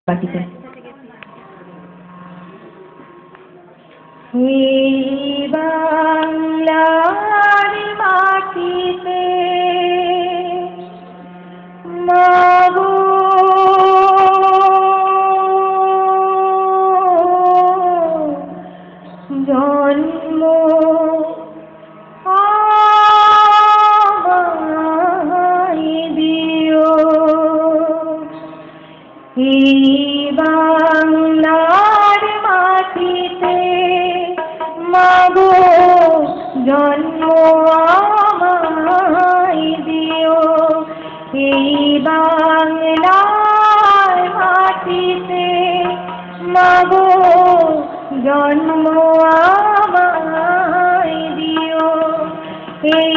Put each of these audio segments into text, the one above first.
বাটিতে এই বাংলার মাটিতে মাগো জন্ম দিও এই বাংলার মাটিতে মাগো জন্ম আমায় দিও এই বাংলার মাটিতে মাগো জন্ম আমায় দিও এই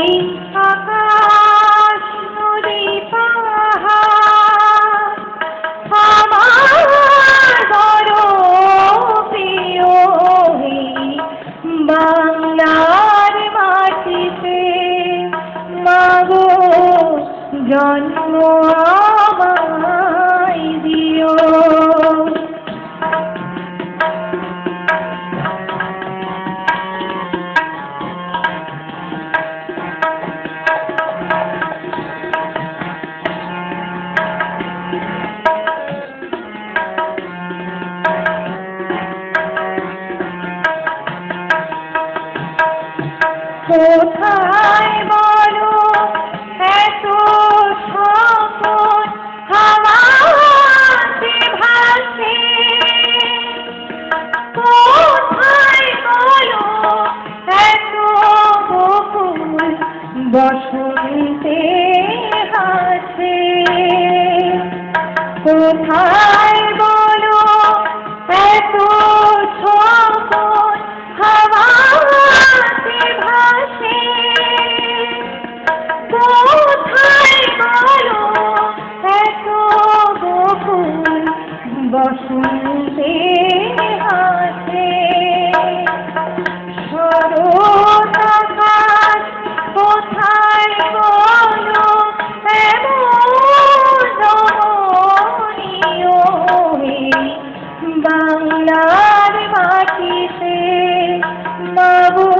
আকাশ নদী পাহাড় আমার বড় প্রিয় বাংলার মাটিতে মাগো জন্ম আমায় দিও কোথায় বলো এত শপথ হাওয়াতে ভাসে কোথায় বলো এত বকুল বসন্তে হাসে কোথায় বলো এত শপথ হাওয়াতে ভাসে কোথায় বলো এত বকুল বসন্তে হাসে শরৎ আকাশ কোথায় বলো এমন রমণীয় বাংলার মাটিতে মাগো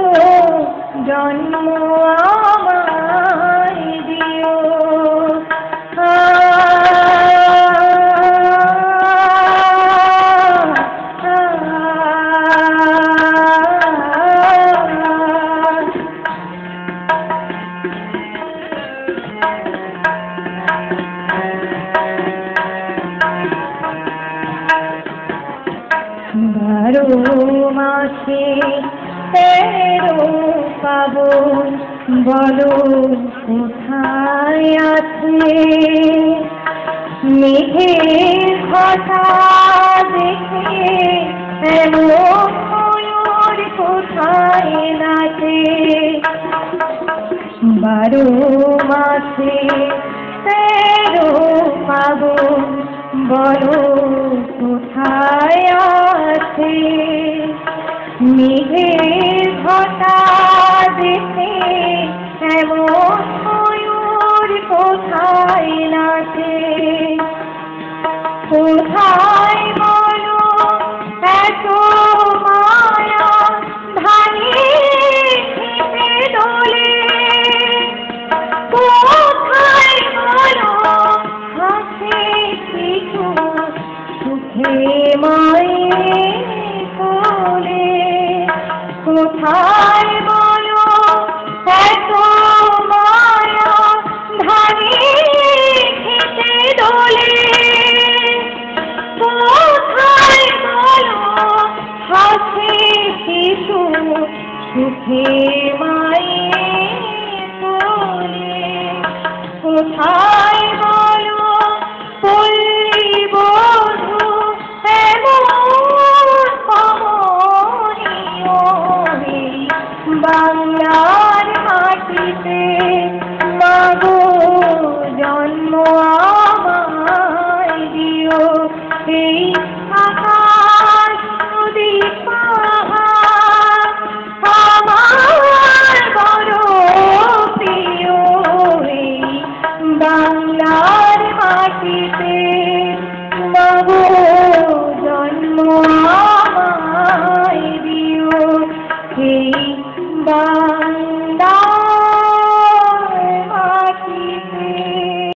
জন্ম আমায় দিও বারো মাসে 13 পাবন বলো কোথায় আছে মেঘের ঘটা দেখে এমন ময়ূর কোথায় নাচে 12 মাসে 13 পাবন বলো কোথায় আছে মেঘের ঘটা দেখে এমন ময়ূর কোথায় নাচে কোথায় বলো এত মায়া ধানে খেতে দোলে কোথায় বলো হাসে কিছু সুখে মায়ের কোলে কোথায় বলো এত মায়া ধানে খেতে দোলে কোথায় বলো হাসে শিশু সুখে মায়ের কোলে কোথায় বলো পল্লী বধূ বাংলার মাটিতে মাগো জন্ম আমায় দিও এই আকাশ নদী পাহাড় আমার বড় প্রিয় বাংলার মাটিতে মাগো এই বাংলা